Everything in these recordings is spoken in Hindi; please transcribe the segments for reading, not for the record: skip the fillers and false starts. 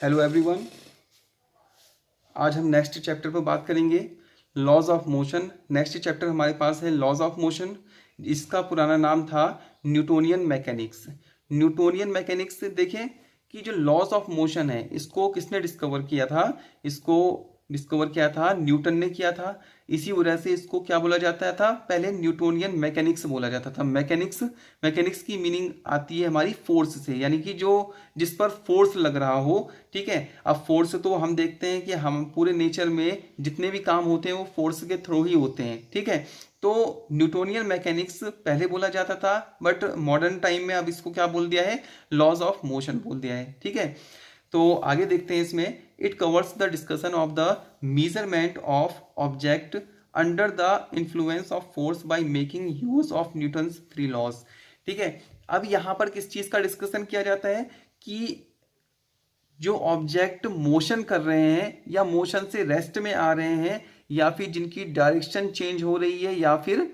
Hello everyone. आज हम नेक्स्ट चैप्टर पर बात करेंगे laws of motion. Next chapter हमारे पास है लॉज ऑफ मोशन। इसका पुराना नाम था न्यूटोनियन मैकेनिक्स। न्यूटोनियन मैकेनिक्स से देखें कि जो लॉज ऑफ मोशन है इसको किसने डिस्कवर किया था। इसको डिस्कवर किया था न्यूटन ने किया था। इसी वजह से इसको क्या बोला जाता था, पहले न्यूटोनियन मैकेनिक्स बोला जाता था। मैकेनिक्स की मीनिंग आती है हमारी फोर्स से, यानी कि जो जिस पर फोर्स लग रहा हो। ठीक है, अब फोर्स तो हम देखते हैं कि हम पूरे नेचर में जितने भी काम होते हैं वो फोर्स के थ्रू ही होते हैं। ठीक है, तो न्यूटोनियन मैकेनिक्स पहले बोला जाता था, बट मॉडर्न टाइम में अब इसको क्या बोल दिया है, लॉज ऑफ मोशन बोल दिया है। ठीक है, तो आगे देखते हैं इसमें। It covers the discussion of the measurement of object under the influence of force by making use of Newton's three laws. ठीक है, अब यहां पर किस चीज का डिस्कशन किया जाता है कि जो ऑब्जेक्ट मोशन कर रहे हैं या मोशन से रेस्ट में आ रहे हैं, या फिर जिनकी डायरेक्शन चेंज हो रही है, या फिर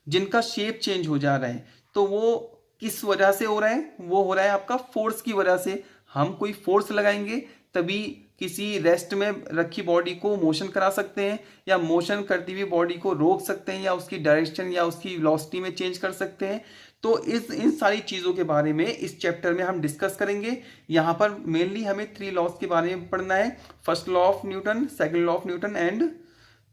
जिनका शेप चेंज हो जा रहा है, तो वो किस वजह से हो रहा है, वो हो रहा है आपका फोर्स की वजह से। हम कोई फोर्स लगाएंगे तभी किसी रेस्ट में रखी बॉडी को मोशन करा सकते हैं, या मोशन करती हुई बॉडी को रोक सकते हैं, या उसकी डायरेक्शन या उसकी वेलोसिटी में चेंज कर सकते हैं। तो इन सारी चीज़ों के बारे में इस चैप्टर में हम डिस्कस करेंगे। यहाँ पर मेनली हमें थ्री लॉज के बारे में पढ़ना है। First law of Newton, second law of Newton and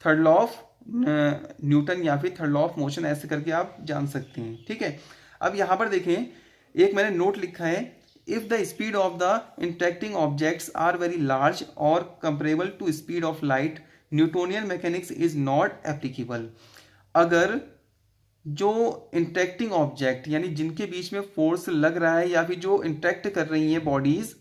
third law of Newton, या फिर थर्ड लॉ ऑफ मोशन, ऐसे करके आप जान सकते हैं। ठीक है, अब यहाँ पर देखें, एक मैंने नोट लिखा है, if the speed of the interacting objects are very large और comparable to speed of light, Newtonian mechanics is not applicable. अगर जो इंटरेक्टिंग ऑब्जेक्ट यानी जिनके बीच में फोर्स लग रहा है, या फिर जो इंटरेक्ट कर रही है बॉडीज,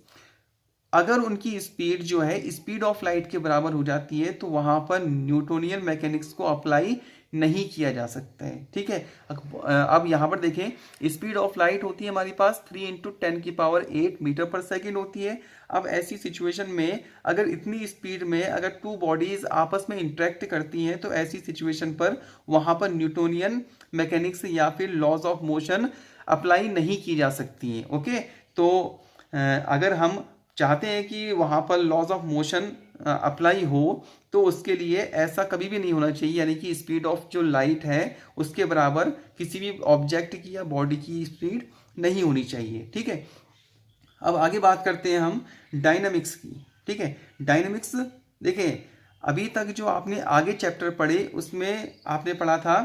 अगर उनकी स्पीड जो है स्पीड ऑफ लाइट के बराबर हो जाती है, तो वहां पर न्यूटोनियन मैकेनिक्स को अप्लाई नहीं किया जा सकता है। ठीक है, अब यहां पर देखें, स्पीड ऑफ लाइट होती है हमारे पास 3 × 10⁸ मीटर पर सेकेंड होती है। अब ऐसी सिचुएशन में अगर इतनी स्पीड में अगर टू बॉडीज आपस में इंटरेक्ट करती हैं, तो ऐसी सिचुएशन पर वहां पर न्यूटोनियन मैकेनिक्स या फिर लॉज ऑफ मोशन अप्लाई नहीं की जा सकती हैं। ओके, तो अगर हम चाहते हैं कि वहां पर लॉज ऑफ मोशन अप्लाई हो, तो उसके लिए ऐसा कभी भी नहीं होना चाहिए, यानी कि स्पीड ऑफ जो लाइट है उसके बराबर किसी भी ऑब्जेक्ट की या बॉडी की स्पीड नहीं होनी चाहिए। ठीक है, अब आगे बात करते हैं हम डायनामिक्स की। ठीक है, डायनामिक्स देखें, अभी तक जो आपने आगे चैप्टर पढ़े उसमें आपने पढ़ा था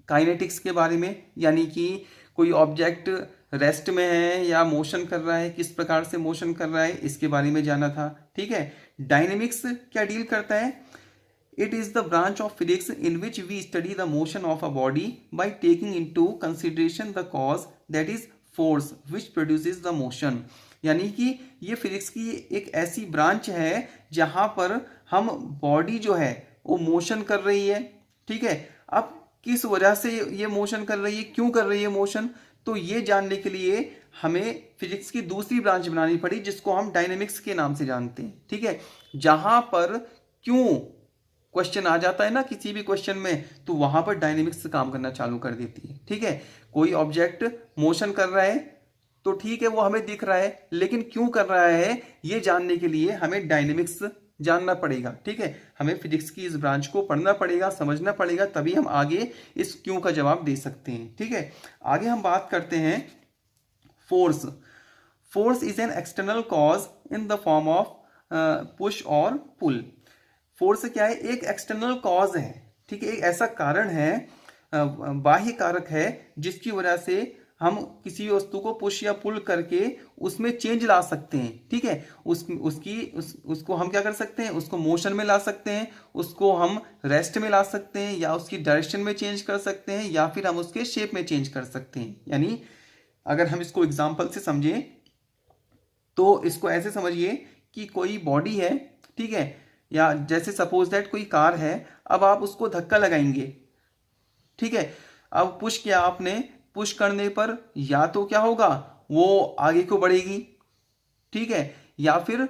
काइनेटिक्स के बारे में, यानी कि कोई ऑब्जेक्ट रेस्ट में है या मोशन कर रहा है, किस प्रकार से मोशन कर रहा है, इसके बारे में जाना था। ठीक है, डायनेमिक्स क्या डील करता है, it is the branch of physics in which we study the motion of a body by taking into consideration the cause that is force which produces the motion. यानी कि ये फिजिक्स की एक ऐसी ब्रांच है जहां पर हम बॉडी जो है वो मोशन कर रही है। ठीक है, अब किस वजह से ये मोशन कर रही है, क्यों कर रही है मोशन, तो ये जानने के लिए हमें फिजिक्स की दूसरी ब्रांच बनानी पड़ी जिसको हम डायनेमिक्स के नाम से जानते हैं। ठीक है, जहां पर क्यों क्वेश्चन आ जाता है ना किसी भी क्वेश्चन में, तो वहां पर डायनेमिक्स काम करना चालू कर देती है। ठीक है, कोई ऑब्जेक्ट मोशन कर रहा है तो ठीक है वो हमें दिख रहा है, लेकिन क्यों कर रहा है ये जानने के लिए हमें डायनेमिक्स जानना पड़ेगा। ठीक है, हमें फिजिक्स की इस ब्रांच को पढ़ना पड़ेगा, समझना पड़ेगा, तभी हम आगे इस क्यों का जवाब दे सकते हैं। ठीक है, आगे हम बात करते हैं force. Force is an external cause in the form of push और पुल। फोर्स क्या है, एक एक्सटर्नल कॉज है। ठीक है, एक ऐसा कारण है, बाह्य कारक है, जिसकी वजह से हम किसी वस्तु को पुश या पुल करके उसमें चेंज ला सकते हैं। ठीक है, उसको हम क्या कर सकते हैं, उसको मोशन में ला सकते हैं, उसको हम रेस्ट में ला सकते हैं, या उसकी डायरेक्शन में चेंज कर सकते हैं, या फिर हम उसके शेप में चेंज कर सकते हैं। यानी अगर हम इसको एग्जाम्पल से समझें तो इसको ऐसे समझिए कि कोई बॉडी है, ठीक है, या जैसे सपोज दैट कोई कार है, अब आप उसको धक्का लगाएंगे। ठीक है, अब पुश किया आपने, पुश करने पर या तो क्या होगा, वो आगे को बढ़ेगी, ठीक है, या फिर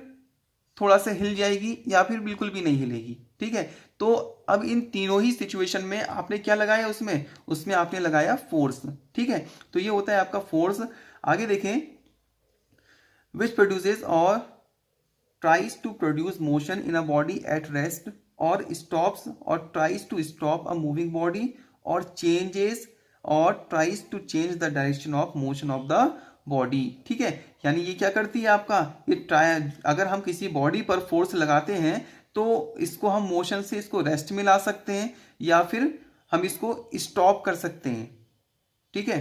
थोड़ा सा हिल जाएगी, या फिर बिल्कुल भी नहीं हिलेगी। ठीक है, तो अब इन तीनों ही सिचुएशन में आपने क्या लगाया, उसमें आपने लगाया फोर्स। ठीक है, तो ये होता है आपका फोर्स। आगे देखें, विच प्रोड्यूसेस और tries to produce motion in a body at rest or stops or tries to stop a moving body or changes or tries to change the direction of motion of the body. ठीक है, यानी ये क्या करती है आपका, ये अगर हम किसी बॉडी पर फोर्स लगाते हैं तो इसको हम मोशन से इसको रेस्ट में ला सकते हैं या फिर हम इसको स्टॉप कर सकते हैं। ठीक है,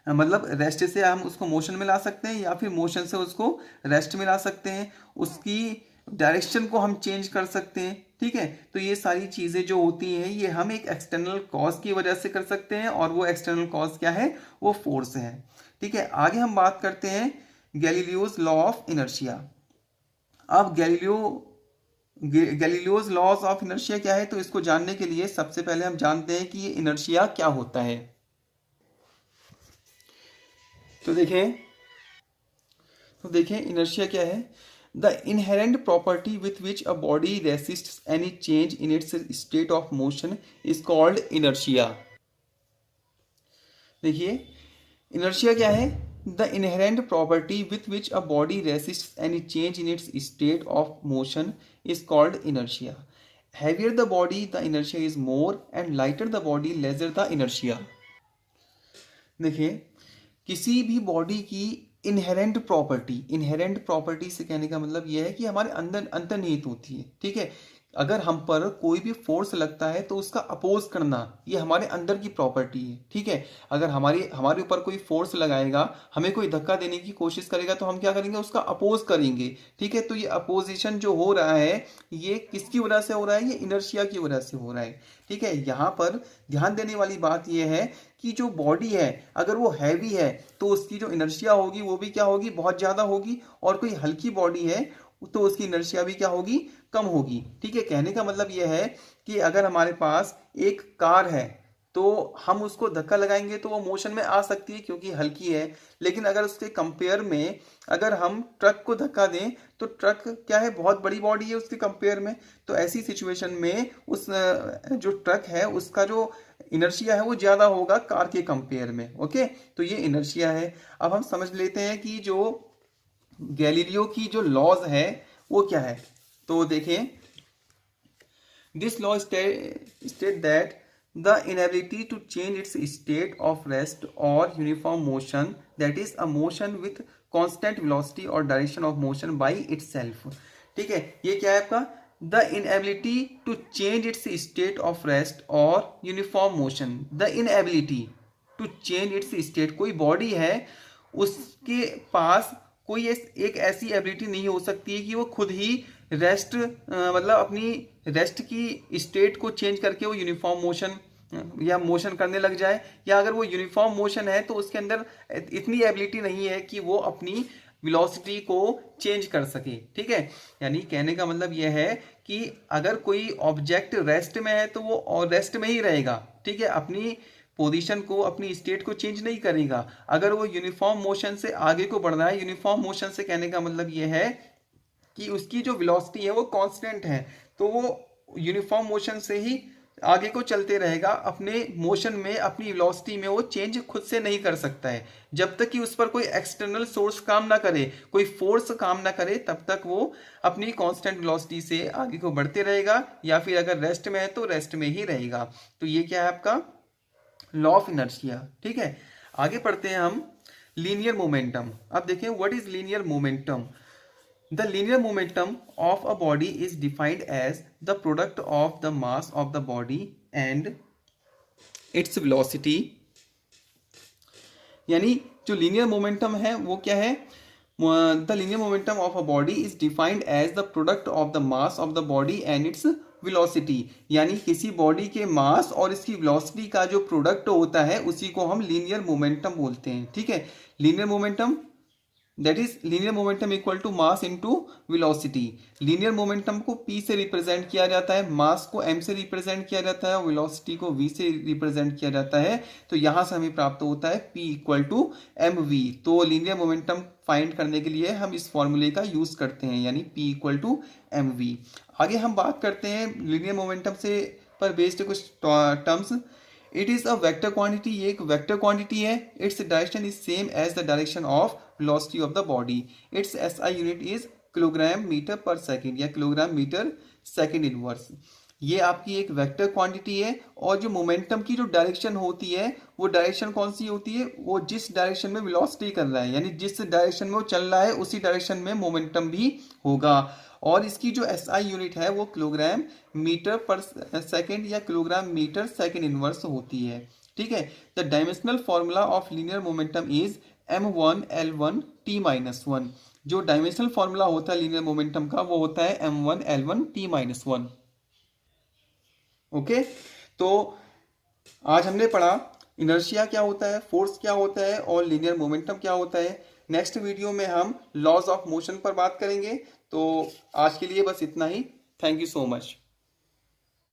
मतलब रेस्ट से हम उसको मोशन में ला सकते हैं या फिर मोशन से उसको रेस्ट में ला सकते हैं, उसकी डायरेक्शन को हम चेंज कर सकते हैं। ठीक है, तो ये सारी चीज़ें जो होती हैं ये हम एक एक्सटर्नल कॉज की वजह से कर सकते हैं और वो एक्सटर्नल कॉज क्या है, वो फोर्स है। ठीक है, आगे हम बात करते हैं गैलीलियोज लॉ ऑफ इनर्शिया। अब गैलीलियोज लॉज ऑफ इनर्शिया क्या है, तो इसको जानने के लिए सबसे पहले हम जानते हैं कि ये इनर्शिया क्या होता है। तो देखें इनर्शिया क्या है। The inherent property with which a body resists any change in its state of motion is called inertia. देखिए इनर्शिया क्या है, the inherent property with which a body resists any change in its state of motion is called inertia. Heavier the body the inertia is more and lighter the body larger the inertia. देखिए किसी भी बॉडी की इनहेरेंट प्रॉपर्टी से कहने का मतलब यह है कि हमारे अंदर अंतर्निहित होती है। ठीक है, अगर हम पर कोई भी फोर्स लगता है तो उसका अपोज करना ये हमारे अंदर की प्रॉपर्टी है। ठीक है, अगर हमारे ऊपर कोई फोर्स लगाएगा, हमें कोई धक्का देने की कोशिश करेगा तो हम क्या करेंगे, उसका अपोज करेंगे। ठीक है, तो ये अपोजिशन जो हो रहा है ये किसकी वजह से हो रहा है, ये इनर्शिया की वजह से हो रहा है। ठीक है, यहाँ पर ध्यान देने वाली बात यह है कि जो बॉडी है अगर वो हैवी है तो उसकी जो इनर्शिया होगी वो भी क्या होगी, बहुत ज़्यादा होगी, और कोई हल्की बॉडी है तो उसकी इनर्शिया भी क्या होगी, कम होगी। ठीक है, कहने का मतलब यह है कि अगर हमारे पास एक कार है तो हम उसको धक्का लगाएंगे तो वो मोशन में आ सकती है क्योंकि हल्की है, लेकिन अगर उसके कंपेयर में अगर हम ट्रक को धक्का दें तो ट्रक क्या है, बहुत बड़ी बॉडी है उसके कंपेयर में, तो ऐसी सिचुएशन में उस जो ट्रक है उसका जो इनर्शिया है वो ज़्यादा होगा कार के कंपेयर में। ओके, तो ये इनर्शिया है। अब हम समझ लेते हैं कि जो गैलीलियो की जो लॉज है वो क्या है। तो देखें, this law state that the inability to change its state of rest और uniform motion, that is a motion with constant velocity और direction of motion by itself. ठीक है, ये क्या है आपका, the inability to change its state of rest और uniform motion. The inability to change its state, कोई बॉडी है उसके पास कोई एक ऐसी एबिलिटी नहीं हो सकती है कि वो खुद ही रेस्ट मतलब अपनी रेस्ट की स्टेट को चेंज करके वो यूनिफॉर्म मोशन या मोशन करने लग जाए, या अगर वो यूनिफॉर्म मोशन है तो उसके अंदर इतनी एबिलिटी नहीं है कि वो अपनी वेलोसिटी को चेंज कर सके। ठीक है, यानी कहने का मतलब यह है कि अगर कोई ऑब्जेक्ट रेस्ट में है तो वो रेस्ट में ही रहेगा। ठीक है, अपनी पोजीशन को, अपनी स्टेट को चेंज नहीं करेगा। अगर वो यूनिफॉर्म मोशन से आगे को बढ़ रहा है, यूनिफॉर्म मोशन से कहने का मतलब ये है कि उसकी जो वेलोसिटी है वो कांस्टेंट है, तो वो यूनिफॉर्म मोशन से ही आगे को चलते रहेगा, अपने मोशन में, अपनी वेलोसिटी में वो चेंज खुद से नहीं कर सकता है। जब तक कि उस पर कोई एक्सटर्नल सोर्स काम ना करे, कोई फोर्स काम ना करे, तब तक वो अपनी कांस्टेंट वेलोसिटी से आगे को बढ़ते रहेगा, या फिर अगर रेस्ट में है तो रेस्ट में ही रहेगा। तो ये क्या है आपका लॉ ऑफ इनर्शिया। ठीक है, आगे पढ़ते हैं हम लीनियर मोमेंटम। अब देखें what is linear momentum. The linear momentum of a body is defined as the product of the mass of the body and its velocity. यानी जो लीनियर मोमेंटम है वो क्या है, the linear momentum of a body is defined as the product of the mass of the body and its velocity. यानी किसी बॉडी के मास और इसकी वेलोसिटी का जो प्रोडक्ट होता है उसी को हम लीनियर मोमेंटम बोलते हैं। ठीक है, linear momentum that is linear momentum equal to mass into velocity. Linear momentum को P से रिप्रेजेंट किया जाता है, मास को M से रिप्रेजेंट किया जाता है और वेलोसिटी को V से रिप्रेजेंट किया जाता है। तो यहां से हमें प्राप्त होता है P इक्वल टू mv। तो लीनियर मोमेंटम फाइंड करने के लिए हम इस फॉर्मूले का यूज करते हैं, यानी P इक्वल टू mv। आगे हम बात करते हैं लीनियर मोमेंटम से पर बेस्ड कुछ terms. It is a vector quantity, ये एक वेक्टर क्वांटिटी है। Its direction is same as the direction of velocity of the body. Its SI unit is kilogram metre per second या किलोग्राम मीटर सेकेंड इनवर्स। ये आपकी एक वेक्टर क्वांटिटी है और जो मोमेंटम की जो डायरेक्शन होती है वो डायरेक्शन कौन सी होती है, वो जिस डायरेक्शन में वेलोसिटी कर रहा है यानी जिस डायरेक्शन में वो चल रहा है उसी डायरेक्शन में मोमेंटम भी होगा। और इसकी जो एसआई यूनिट है वो किलोग्राम मीटर पर सेकेंड या किलोग्राम मीटर सेकेंड इनवर्स होती है। ठीक है, the dimensional formula of linear momentum is m1l1t-1। जो डायमेंशनल फॉर्मूला होता है लीनियर मोमेंटम का वो होता है m1l1t-1। ओके, तो आज हमने पढ़ा इनर्शिया क्या होता है, फोर्स क्या होता है और लीनियर मोमेंटम क्या होता है। नेक्स्ट वीडियो में हम लॉज ऑफ मोशन पर बात करेंगे। तो आज के लिए बस इतना ही। Thank you so much.